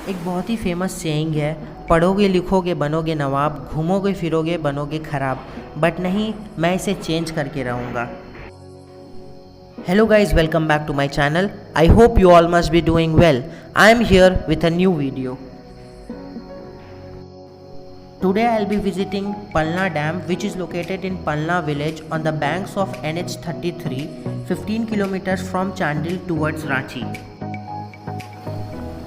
एक बहुत ही famous saying है, पढ़ोगे लिखोगे बनोगे नवाब, घूमोगे फिरोगे बनोगे खराब, बट नहीं, मैं इसे चेंज करके रहूँगा। Hello guys, welcome back to my channel. I hope you all must be doing well. I am here with a new video. Today I will be visiting Palna Dam, which is located in Palna village on the banks of NH33, 15 kilometers from Chandil towards Ranchi.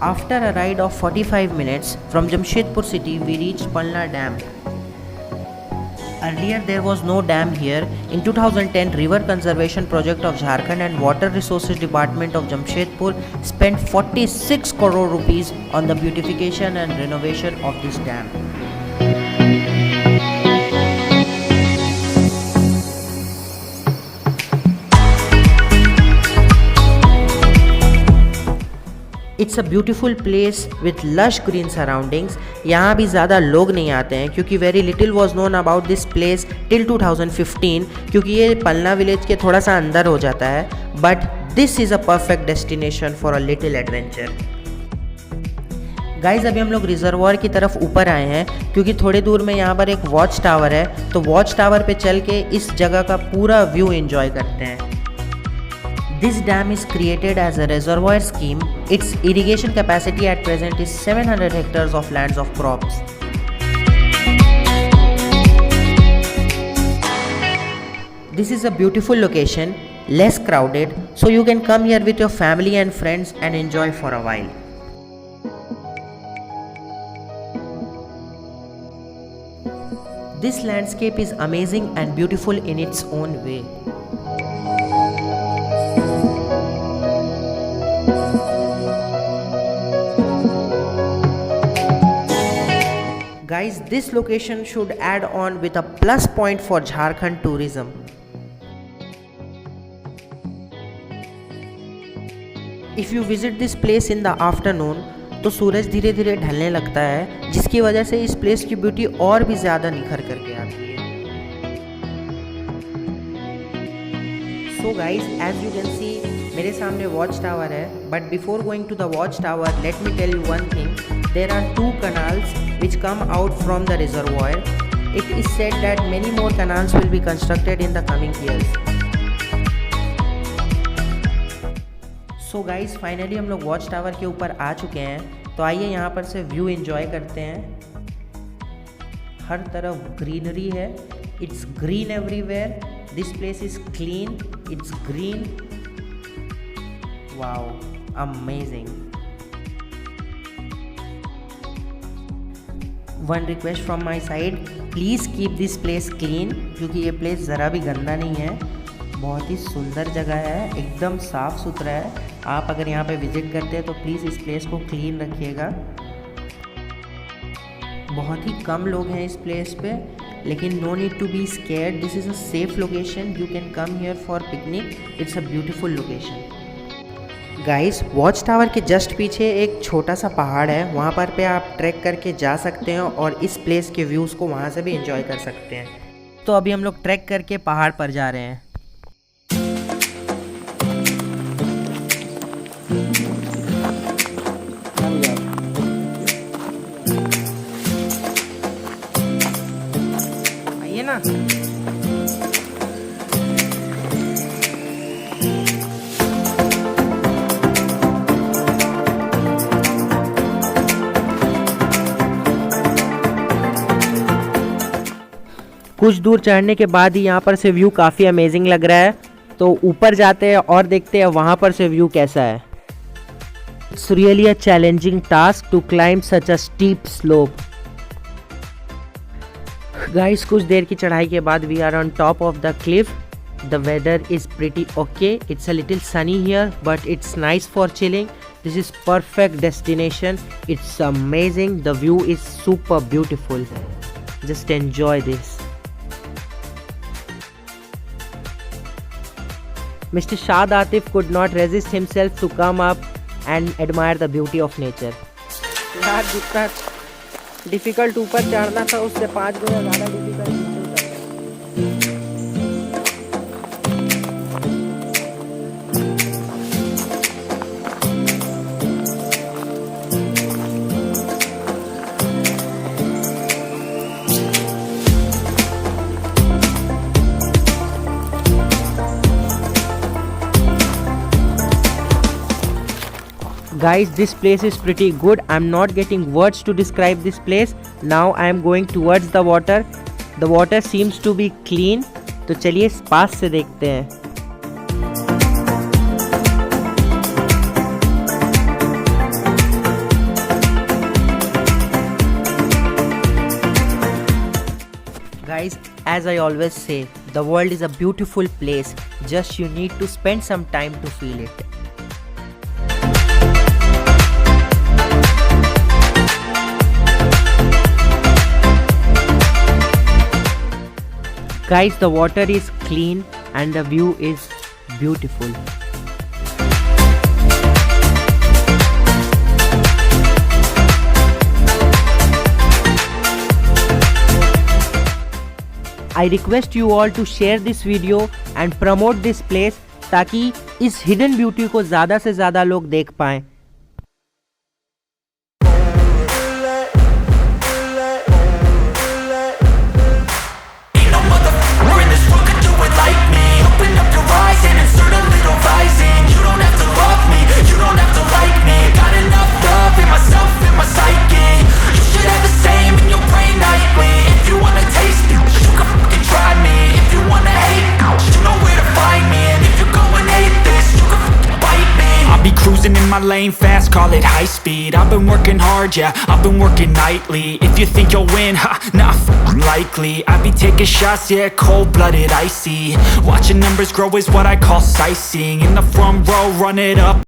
After a ride of 45 minutes from Jamshedpur city, we reached Palna Dam. Earlier there was no dam here. In 2010, River Conservation Project of Jharkhand and Water Resources Department of Jamshedpur spent 46 crore rupees on the beautification and renovation of this dam. It's a beautiful place with lush green surroundings. यहाँ भी ज़्यादा लोग नहीं आते हैं क्योंकि very little was known about this place till 2015, क्योंकि ये पलना विलेज के थोड़ा सा अंदर हो जाता है। But this is a perfect destination for a little adventure. Guys अभी हम लोग रिजर्वॉयर की तरफ ऊपर आए हैं क्योंकि थोड़ी दूर में यहाँ पर एक वॉच टावर है, तो वॉच टावर पे चल के इस जगह का पूरा व्यू एंजॉय करते हैं। This dam is created as a reservoir scheme. Its irrigation capacity at present is 700 hectares of lands of crops. This is a beautiful location, less crowded, so you can come here with your family and friends and enjoy for a while. This landscape is amazing and beautiful in its own way. Guys, this location should add on with a plus point for Jharkhand tourism. If you visit this place in the afternoon, तो सूरज धीरे धीरे ढलने लगता है, जिसकी वजह से इस प्लेस की ब्यूटी और भी ज़्यादा निखर करके आती है। So guys, as you can see, मेरे सामने वॉच टावर है, but before going to the watch tower, let me tell you one thing. There are two canals which come out from the reservoir. It is said that many more canals will be constructed in the coming years. So guys, finally हम लोग watch tower के ऊपर आ चुके हैं, तो आइए यहाँ पर से व्यू एंजॉय करते हैं। हर तरफ ग्रीनरी है, it's green everywhere. This place is clean, it's green. Wow, amazing. One request from my side, please keep this place clean, क्योंकि ये प्लेस ज़रा भी गंदा नहीं है। बहुत ही सुंदर जगह है, एकदम साफ़ सुथरा है। आप अगर यहाँ पे विज़िट करते हैं तो प्लीज़ इस प्लेस को क्लीन रखिएगा। बहुत ही कम लोग हैं इस प्लेस पे, लेकिन no need to be scared. This is a safe location, you can come here for picnic. It's a beautiful location. Guys, watch tower के जस्ट पीछे एक छोटा सा पहाड़ है, वहाँ पर पे आप ट्रैक करके जा सकते हैं और इस प्लेस के व्यूज़ को वहाँ से भी एंजॉय कर सकते हैं। तो अभी हम लोग ट्रैक करके पहाड़ पर जा रहे हैं। आइए ना। कुछ दूर चढ़ने के बाद ही यहाँ पर से व्यू काफ़ी अमेजिंग लग रहा है, तो ऊपर जाते हैं और देखते हैं वहाँ पर से व्यू कैसा है। It's really a challenging task to climb such a steep slope. Guys, कुछ देर की चढ़ाई के बाद we are on top of the cliff. The weather is pretty okay, it's a little sunny here but it's nice for chilling. This is perfect destination, it's amazing, the view is super beautiful, just enjoy this. Mr. Shad Atif could not resist himself to come up and admire the beauty of nature. यार, जितना difficult ऊपर चढ़ना था उससे 5 गुना ज़्यादा difficult नीचे उतरना है। Guys, this place is pretty good. I'm not getting words to describe this place. Now I am going towards the water. The water seems to be clean. तो चलिए पास से देखते हैं. Guys, as I always say, the world is a beautiful place. Just you need to spend some time to feel it. Guys, the water is clean and the view is beautiful. I request you all to share this video and promote this place ताकि इस hidden beauty को ज़्यादा से ज़्यादा लोग देख पाएं. Cruising in my lane fast, call it high speed. I've been working hard, yeah, I've been working nightly. If you think you'll win, ha, not likely. I be taking shots, yeah, cold-blooded, icy. Watching numbers grow is what I call sightseeing. In the front row, run it up.